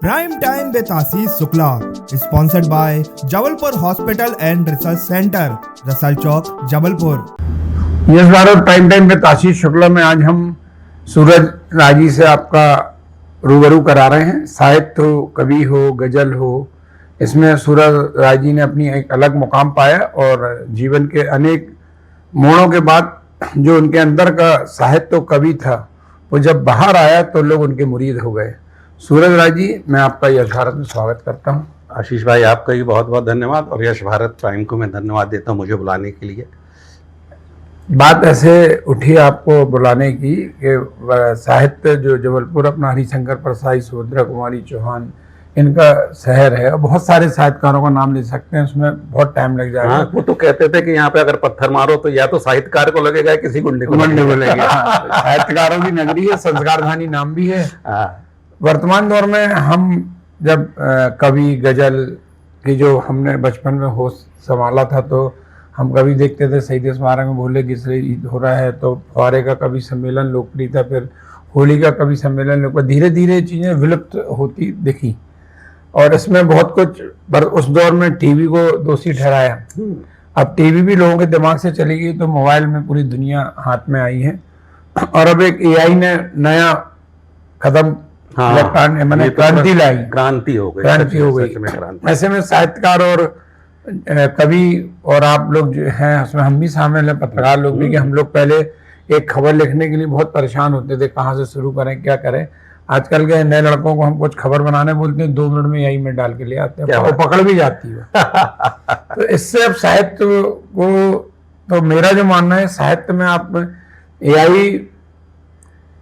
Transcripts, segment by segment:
Prime Time with Ashish Shukla, sponsored by Jabalpur Hospital and Research Center, Russell Chowk, Jabalpur. Yes Bharat prime time में आशीष शुक्ला में आज हम सूरज राजी से आपका रूबरू करा रहे हैं। साहित्य हो, कवि हो, गजल हो, इसमें सूरज राजी ने अपनी एक अलग मुकाम पाया और जीवन के अनेक मोड़ों के बाद जो उनके अंदर का साहित्य कवि था वो जब बाहर आया तो लोग उनके मुरीद हो गए। सूरज राजी, मैं आपका यश भारत में स्वागत करता हूँ। आशीष भाई, आपका भी बहुत बहुत धन्यवाद और यश भारत प्राइम को मैं धन्यवाद देता हूँ मुझे बुलाने के लिए। बात ऐसे उठी आपको बुलाने की कि साहित्य जो जबलपुर अपना हरिशंकर प्रसाद, सुभद्रा कुमारी चौहान, इनका शहर है और बहुत सारे साहित्यकारों का नाम ले सकते हैं, उसमें बहुत टाइम लग जाएगा। हाँ, वो तो कहते थे कि यहाँ पे अगर पत्थर मारो तो या तो साहित्यकार को लगेगा या किसी गुंडे को लगेगा। साहित्यकारों की नगरी है, संस्कारधानी नाम भी है। वर्तमान दौर में हम जब कवि गजल की जो हमने बचपन में होश संभाला था तो हम कभी देखते थे शहीद स्मारक में भोले गिसरे ईद हो रहा है तो फुहारे का कवि सम्मेलन लोकप्रिय था, फिर होली का कवि सम्मेलन लोकप्रिय, धीरे धीरे चीज़ें विलुप्त होती दिखी और इसमें बहुत कुछ। पर उस दौर में टीवी को दोषी ठहराया। अब टीवी भी लोगों के दिमाग से चली गई तो मोबाइल में पूरी दुनिया हाथ में आई है और अब एक एआई ने नया कदम मैंने क्रांति लाई, क्रांति हो गई। ऐसे में साहित्यकार और कवि और आप लोग जो हैं उसमें हम भी शामिल हैं, पत्रकार लोग भी, कि हम लोग पहले एक खबर लिखने के लिए बहुत परेशान होते थे, कहाँ से शुरू करें, क्या करें। आजकल के नए लड़कों को हम कुछ खबर बनाने बोलते हैं, 2 मिनट में यही में डाल के ले आते हैं, वो पकड़ भी जाती है। तो इससे अब साहित्य को, तो मेरा जो मानना है साहित्य में आप एआई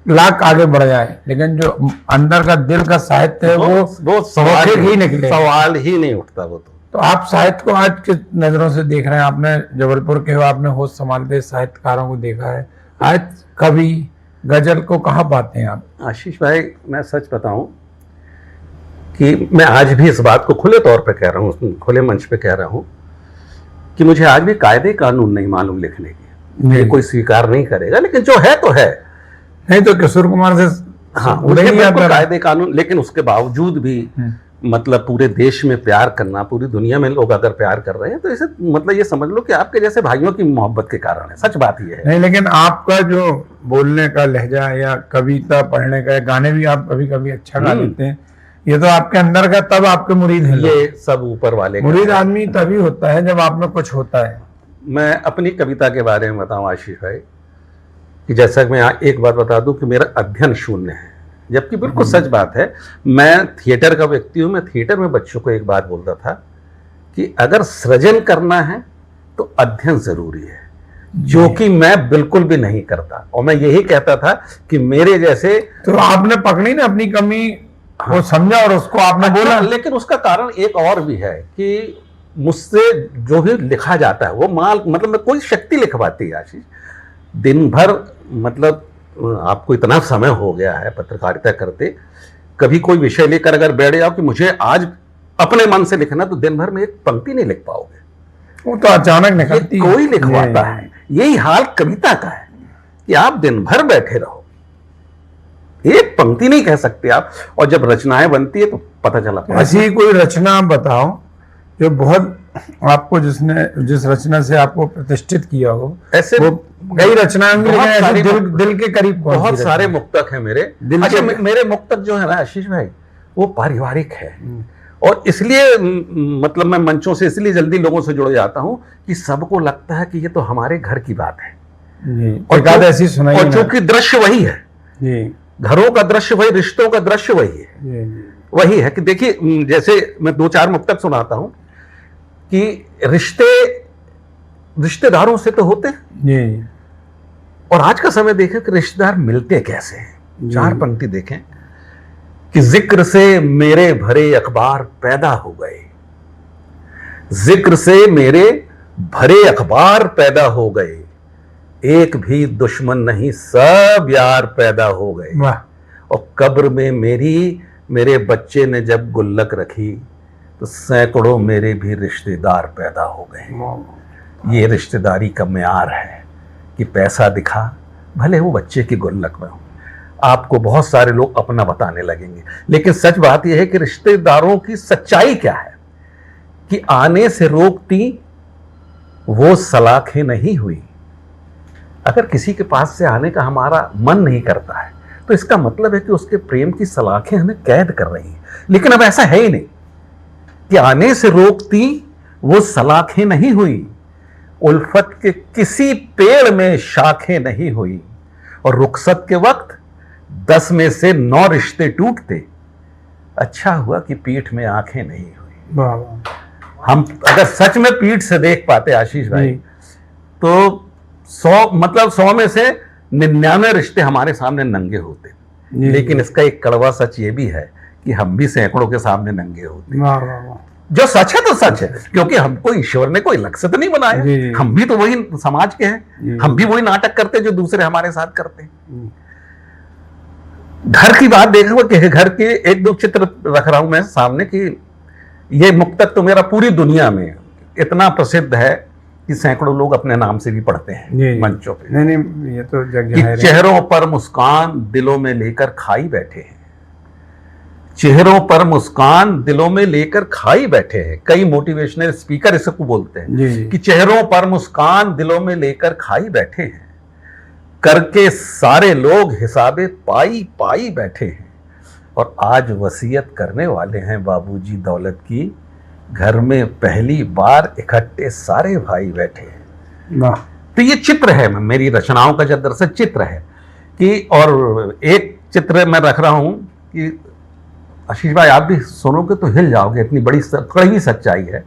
लाख आगे बढ़ जाए लेकिन जो अंदर का दिल का साहित्य है वो सवाल ही निकले, सवाल ही नहीं उठता वो तो आप साहित्य को आज किस नजरों से देख रहे हैं? आपने जबलपुर के हो, आपने होश संभालते साहित्यकारों को देखा है, आज कवि गजल को कहाँ पाते हैं आप? आशीष भाई, मैं सच बताऊं कि मैं आज भी इस बात को खुले तौर पे कह रहा हूँ, खुले मंच पे कह रहा हूँ कि मुझे आज भी कायदे कानून नहीं मालूम लिखने के। ये कोई स्वीकार नहीं करेगा, लेकिन जो है तो है। नहीं तो किशोर कुमार से हाँ, कायदे कानून, लेकिन उसके बावजूद भी मतलब पूरे देश में प्यार करना, पूरी दुनिया में लोग अगर प्यार कर रहे हैं तो इसे मतलब ये समझ लो कि आपके जैसे भाइयों की मोहब्बत के कारण है। सच बात ये है। नहीं, लेकिन आपका जो बोलने का लहजा या कविता पढ़ने का, गाने भी आप कभी कभी अच्छा गा लेते हैं, ये तो आपके अंदर का, तब आपके मुरीद हैं। ये सब ऊपर वाले मुरीद आदमी तभी होता है जब आप में कुछ होता है। मैं अपनी कविता के बारे में बताऊं आशीष भाई कि जैसा मैं एक बात बता दूं कि मेरा अध्ययन शून्य है, जबकि बिल्कुल सच बात है। मैं थिएटर का व्यक्ति हूं। मैं थिएटर में बच्चों को एक बात बोलता था कि अगर सृजन करना है तो अध्ययन जरूरी है, जो कि मैं बिल्कुल भी नहीं करता। और मैं यही कहता था कि मेरे जैसे, तो आपने पकड़ी ना अपनी कमी, वो समझा और उसको आपने बोला। लेकिन उसका कारण एक और भी है कि मुझसे जो भी लिखा जाता है वो मतलब मैं कोई शक्ति लिखवाती है आशीष। दिन भर मतलब आपको इतना समय हो गया है पत्रकारिता करते, कभी कोई विषय लेकर अगर बैठ जाओ कि मुझे आज अपने मन से लिखना, तो दिन भर में एक पंक्ति नहीं लिख पाओगे, वो तो अचानक निकलती, कोई लिखवाता है। यही हाल कविता का है कि आप दिन भर बैठे रहो, एक पंक्ति नहीं कह सकते आप, और जब रचनाएं बनती है तो पता चला। ऐसी कोई रचना बताओ जो बहुत आपको, जिस रचना से आपको प्रतिष्ठित किया हो। ऐसे वो कई रचनाएं दिल के करीब, बहुत सारे मुक्तक हैं मेरे दिल। अच्छा, मेरे मुक्तक जो है ना आशीष भाई, वो पारिवारिक है और इसलिए मतलब मैं मंचों से इसलिए जल्दी लोगों से जुड़ जाता हूं कि सबको लगता है कि ये तो हमारे घर की बात है। और ऐसी सुनाई, और चूंकि दृश्य वही है, घरों का दृश्य वही, रिश्तों का दृश्य वही है कि देखिए, जैसे मैं 2-4 मुक्तक सुनाता हूं कि रिश्तेदारों से तो होते हैं, और आज का समय देखें कि रिश्तेदार मिलते कैसे हैं। 4 पंक्ति देखें कि जिक्र से मेरे भरे अखबार पैदा हो गए, जिक्र से मेरे भरे अखबार पैदा हो गए, एक भी दुश्मन नहीं सब यार पैदा हो गए। और कब्र में मेरे बच्चे ने जब गुल्लक रखी तो सैकड़ों मेरे भी रिश्तेदार पैदा हो गए। ये रिश्तेदारी का म्यार है कि पैसा दिखा, भले वो बच्चे की गुल्लक में हो। आपको बहुत सारे लोग अपना बताने लगेंगे। लेकिन सच बात यह है कि रिश्तेदारों की सच्चाई क्या है कि आने से रोकती वो सलाखें नहीं हुई। अगर किसी के पास से आने का हमारा मन नहीं करता है तो इसका मतलब है कि उसके प्रेम की सलाखें हमें कैद कर रही हैं। लेकिन अब ऐसा है ही नहीं कि आने से रोकती वो सलाखें नहीं हुई, उल्फत के किसी पेड़ में शाखें नहीं हुई, और रुखसत के वक्त 10 में से 9 रिश्ते टूटते, अच्छा हुआ कि पीठ में आंखें नहीं हुई। वाह वाह। हम अगर सच में पीठ से देख पाते आशीष भाई तो 100 में से 99 रिश्ते हमारे सामने नंगे होते। लेकिन इसका एक कड़वा सच ये भी है कि हम भी सैकड़ों के सामने नंगे होते। वाह वाह वाह। जो सच है तो सच है, क्योंकि हमको ईश्वर ने कोई लक्ष्य तो नहीं बनाया, हम भी तो वही समाज के हैं, हम भी वही नाटक करते जो दूसरे हमारे साथ करते हैं। घर की बात देखो कि घर के 1-2 चित्र रख रहा हूं मैं सामने कि ये मुक्तक तो मेरा पूरी दुनिया में इतना प्रसिद्ध है कि सैकड़ों लोग अपने नाम से भी पढ़ते हैं मंचों पे। नहीं ये तो जग कि चेहरों पर मुस्कान दिलों में लेकर खाई बैठे हैं, चेहरों पर मुस्कान दिलों में लेकर खाई बैठे हैं। कई मोटिवेशनल स्पीकर इसको बोलते हैं कि चेहरों पर मुस्कान दिलों में लेकर खाई बैठे हैं, करके सारे लोग हिसाबे पाई पाई बैठे हैं, और आज वसीयत करने वाले हैं बाबूजी दौलत की, घर में पहली बार इकट्ठे सारे भाई बैठे हैं। तो ये चित्र है मेरी रचनाओं का, जो दरअसल चित्र है कि, और एक चित्र मैं रख रहा हूं कि आशीष भाई आप भी सुनोगे तो हिल जाओगे, इतनी बड़ी कड़वी सच्चाई है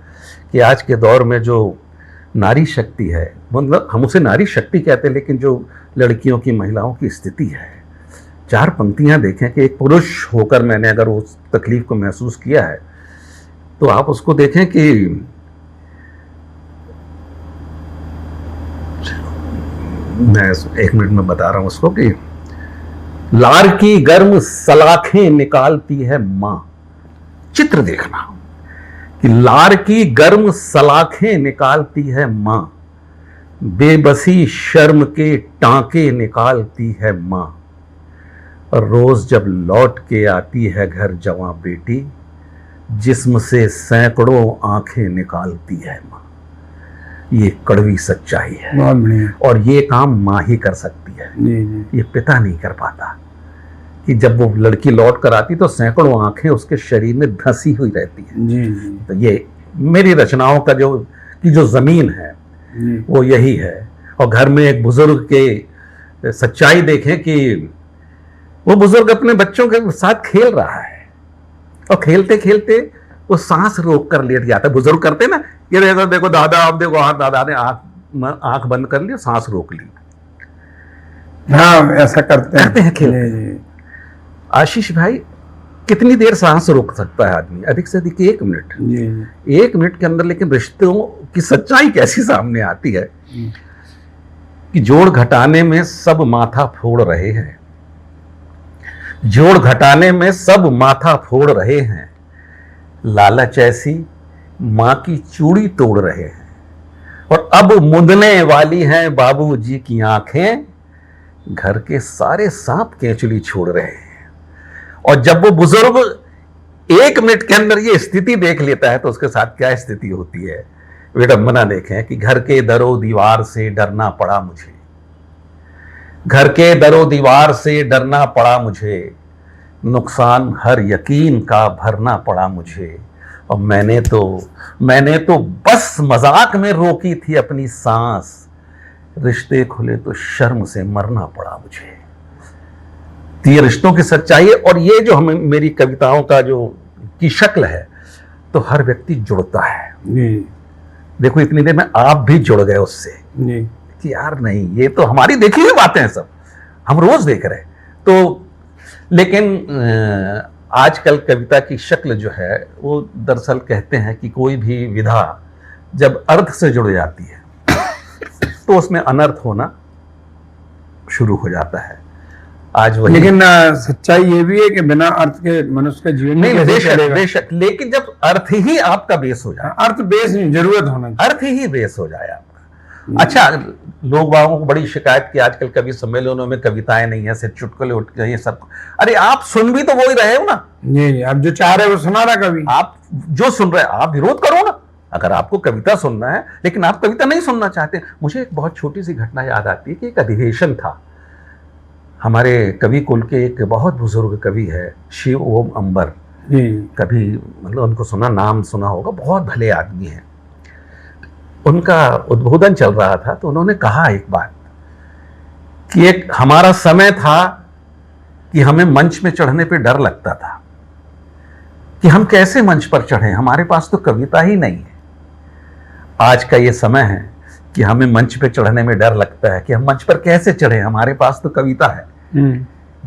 कि आज के दौर में जो नारी शक्ति है, मतलब हम उसे नारी शक्ति कहते हैं, लेकिन जो लड़कियों की महिलाओं की स्थिति है, 4 पंक्तियां देखें कि एक पुरुष होकर मैंने अगर उस तकलीफ को महसूस किया है तो आप उसको देखें कि मैं 1 मिनट में बता रहा हूं उसको कि लार की गर्म सलाखें निकालती है मां। चित्र देखना कि लार की गर्म सलाखें निकालती है मां, बेबसी शर्म के टांके निकालती है मां, और रोज जब लौट के आती है घर जवां बेटी, जिस्म से सैकड़ों आंखें निकालती है मां। ये कड़वी सच्चाई है, बहुत बढ़िया। और ये काम मां ही कर सकती है, ये पिता नहीं कर पाता। कि जब वो लड़की लौट कर आती तो सैकड़ों आंखें उसके शरीर में धंसी हुई रहती है। तो ये मेरी रचनाओं का जो जमीन है वो यही है। और घर में एक बुजुर्ग के सच्चाई देखें कि वो बुजुर्ग अपने बच्चों के साथ खेल रहा है, और खेलते खेलते वो सांस रोक कर लेट जाता है। बुजुर्ग करते ना, ये देखो दादा, अब देखो हाँ दादा ने आंख बंद कर ली, सांस रोक ली। हाँ ऐसा करते हैं खेलते। आशीष भाई कितनी देर सांस रोक सकता है आदमी? अधिक से अधिक 1 मिनट। 1 मिनट के अंदर। लेकिन रिश्तों की सच्चाई कैसी सामने आती है कि जोड़ घटाने में सब माथा फोड़ रहे हैं, जोड़ घटाने में सब माथा फोड़ रहे हैं, लालच ऐसी मां की चूड़ी तोड़ रहे हैं, और अब मुंदने वाली हैं बाबूजी की आंखें, घर के सारे सांप केंचुली छोड़ रहे हैं। और जब वो बुजुर्ग 1 मिनट के अंदर ये स्थिति देख लेता है तो उसके साथ क्या स्थिति होती है, विडंबना देखें कि घर के दरो दीवार से डरना पड़ा मुझे, घर के दरो दीवार से डरना पड़ा मुझे, नुकसान हर यकीन का भरना पड़ा मुझे, और मैंने तो बस मजाक में रोकी थी अपनी सांस, रिश्ते खुले तो शर्म से मरना पड़ा मुझे। तो ये रिश्तों की सच्चाई है। और ये जो हमें मेरी कविताओं का जो की शक्ल है, तो हर व्यक्ति जुड़ता है। देखो इतनी देर में आप भी जुड़ गए उससे कि यार नहीं, ये तो हमारी देखी हुई बातें हैं, सब हम रोज देख रहे हैं। तो लेकिन आजकल कविता की शक्ल जो है वो दरअसल कहते हैं कि कोई भी विधा जब अर्थ से जुड़ जाती है तो उसमें अनर्थ होना शुरू हो जाता है। आज वही, लेकिन सच्चाई ये भी है कि बिना अर्थ के मनुष्य का जीवन नहीं, बेशक, लेकिन जब अर्थ ही आपका बेस हो जाए, अर्थ बेस नहीं, जरूरत होना, अर्थ ही बेस हो जाए आपका, अच्छा, लोग बागों को बड़ी शिकायत की आजकल कवि सम्मेलनों में कविताएं नहीं है, सिर्फ चुटकुले उठ गए ये सब। अरे आप सुन भी तो वही रहे हो ना। जी, अब जो चाह रहे वो सुना रहा कवि। आप जो सुन रहे हैं आप विरोध करो ना, अगर आपको कविता सुनना है, लेकिन आप कविता नहीं सुनना चाहते। मुझे एक बहुत छोटी सी घटना याद आती है कि एक अधिवेशन था, हमारे कवि कुल के एक बहुत बुजुर्ग कवि है शिव ओम अंबर जी, कभी मतलब उनको सुना, नाम सुना होगा, बहुत भले आदमी हैं। उनका उद्बोधन चल रहा था तो उन्होंने कहा एक बात कि एक हमारा समय था कि हमें मंच में चढ़ने पे डर लगता था कि हम कैसे मंच पर चढ़े, हमारे पास तो कविता ही नहीं है। आज का ये समय है कि हमें मंच पे चढ़ने में डर लगता है कि हम मंच पर कैसे चढ़े, हमारे पास तो कविता है।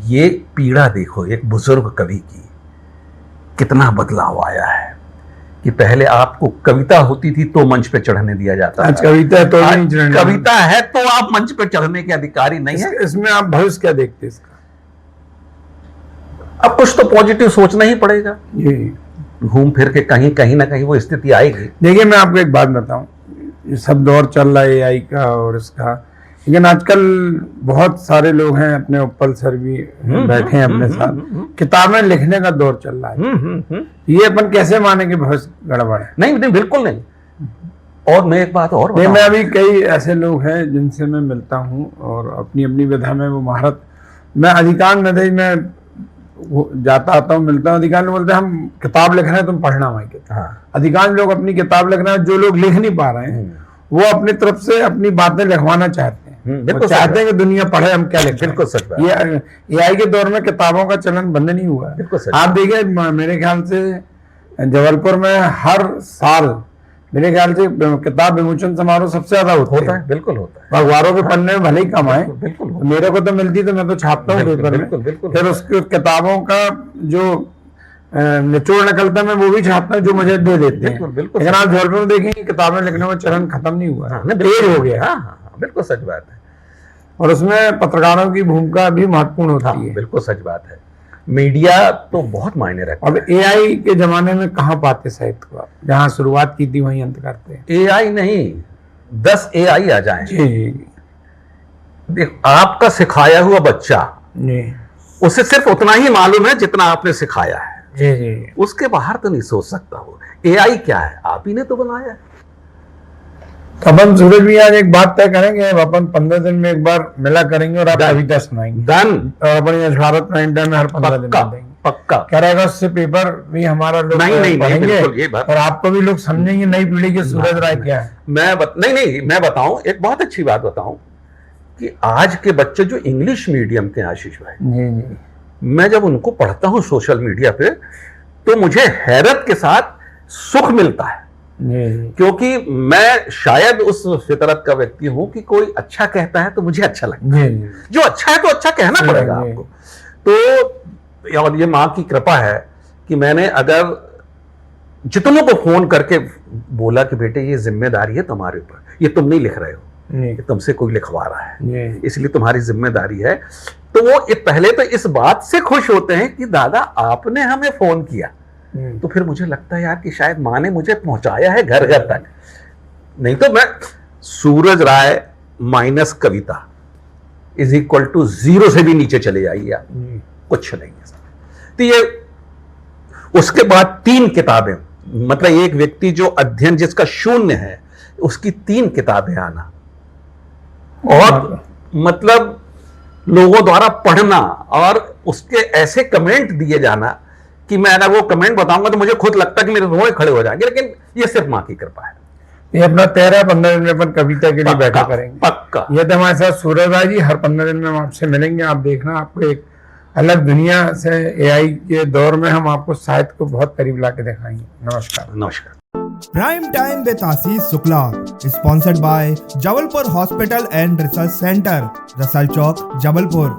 ये पीड़ा देखो एक बुजुर्ग कवि की, कितना बदलाव आया है कि पहले आपको कविता होती थी तो मंच पे चढ़ने दिया जाता आज था, कविता है तो आज नहीं चढ़ने। कविता है तो आप मंच पे चढ़ने के अधिकारी नहीं है। इसमें आप भविष्य क्या देखते हैं इसका? अब कुछ तो पॉजिटिव सोचना ही पड़ेगा, जी, घूम फिर के कहीं ना कहीं वो स्थिति आएगी। देखिए मैं आपको एक बात बताऊं, ये सब दौर चल रहा है एआई का और इसका, लेकिन आजकल बहुत सारे लोग हैं अपने ऊपर सर भी बैठे हैं अपने साथ, किताबें लिखने का दौर चल रहा है। ये अपन कैसे माने कि भविष्य गड़बड़ है? नहीं नहीं, बिल्कुल नहीं। और मैं एक बात और नहीं, बताऊं, मैं अभी कई ऐसे लोग हैं जिनसे मैं मिलता हूँ और अपनी अपनी विधा में वो महारत, मैं अधिकांश नतीज में जाता आता हूँ, मिलता हूँ, अधिकांश लोग बोलते हैं हम किताब लिख रहे हैं, तुम पढ़ना हमारी किताब। हाँ, अधिकांश लोग अपनी किताब लिख रहे हैं, जो लोग लिख नहीं पा रहे हैं वो अपनी तरफ से अपनी बातें लिखवाना चाहते हैं, बिल्कुल वो चाहते हैं कि दुनिया पढ़े हम क्या लिखें। बिल्कुल सच बात। ये एआई के दौर में किताबों का चलन बंद नहीं हुआ है। बिल्कुल सच। आप देखिए मेरे ख्याल से जबलपुर में हर साल मेरे ख्याल से किताब विमोचन समारोह सबसे ज्यादा होता है। बिल्कुल होता है। अखबारों के पन्ने में भले ही कम आए, बिल्कुल मेरे को तो मिलती तो मैं तो छापता हूँ पेपर में। बिल्कुल बिल्कुल। फिर उसके किताबों का जो निचोड़ निकलता है मैं वो भी छापता हूँ जो मुझे दे देते हैं। बिल्कुल बिल्कुल। लेकिन आप जबलपुर में देखेंगे किताबें लिखने का चलन खत्म नहीं हुआ, हाँ, तेज हो गया। हाँ हाँ, बिल्कुल सच बात है। और उसमें पत्रकारों की भूमिका भी महत्वपूर्ण होती हाँ, है। बिल्कुल सच बात है। मीडिया तो बहुत मायने रखता अब एआई के जमाने में कहाँ पाते साहित्य को आप? जहाँ शुरुआत की थी वहीं अंत करते हैं। है। एआई नहीं, 10 एआई आ जाएं। जी जी देख, आपका सिखाया हुआ बच्चा, जी उसे सिर्फ उतना ही मालूम है जितना आपने सिखाया है, जी जी। उसके बाहर तो नहीं सोच सकता हो। एआई क्या है, आप ही ने तो बनाया है। तो अपन सूरज भी आज एक बात तय करेंगे, अब अपन 15 दिन में एक बार मिला करेंगे और आप Done. कविता सुनाएंगे। डन, और अपन ये भारत प्राइम टाइम में हर 15 दिन पक्का में देंगे। पक्का। क्या रहेगा, उससे पेपर भी हमारा लोग नहीं, नहीं, पढ़ेंगे बिल्कुल, ये बात- और आपको भी लोग समझेंगे नई पीढ़ी के सूरज राय क्या है। नहीं, मैं बताऊं, एक बहुत अच्छी बात बताऊं कि आज के बच्चे जो इंग्लिश मीडियम के हैं, आशीष भाई, जी जी मैं जब उनको पढ़ता हूं सोशल मीडिया पे तो मुझे हैरत के साथ सुख मिलता है, जी जी क्योंकि मैं शायद उस फितरत का व्यक्ति हूं कि कोई अच्छा कहता है तो मुझे अच्छा लगता है। जी जी जो अच्छा है तो अच्छा कहना पड़ेगा जी। आपको। तो और ये माँ की कृपा है कि मैंने अगर जितनों को फोन करके बोला कि बेटे ये जिम्मेदारी है तुम्हारे ऊपर, ये तुम नहीं लिख रहे हो, जी ये तुमसे कोई लिखवा रहा है, जी इसलिए तुम्हारी जिम्मेदारी है। तो वो पहले तो इस बात से खुश होते हैं कि दादा आपने हमें फोन किया। तो फिर मुझे लगता है यार कि शायद माँ ने मुझे पहुंचाया है घर घर तक। नहीं तो मैं Suraj Rai minus Kavita is equal to 0 से भी नीचे चले जाइए आप, कुछ नहीं है। तो ये उसके बाद 3 किताबें, मतलब एक व्यक्ति जो अध्ययन जिसका 0 है उसकी 3 किताबें आना, और मतलब लोगों द्वारा पढ़ना और उसके ऐसे कमेंट दिए जाना कि मैं अगर वो कमेंट बताऊंगा तो मुझे खुद लगता है कि मेरे रोए खड़े हो जाएंगे। लेकिन ये सिर्फ माँ की कृपा है। ये अपना 13-15 दिन में अपन कविता के लिए बैठा पक्का, करेंगे। पक्का। ये तो हमारे साथ सूरज राय जी, हर 15 दिन में हम आपसे मिलेंगे। आप देखना, आपको एक अलग दुनिया से एआई के दौर में हम आपको साहित्य को बहुत करीब ला के दिखाएंगे। नमस्कार। नमस्कार। Prime time with Ashish Shukla sponsored by Jabalpur hospital and research centre, Russell Chowk, Jabalpur.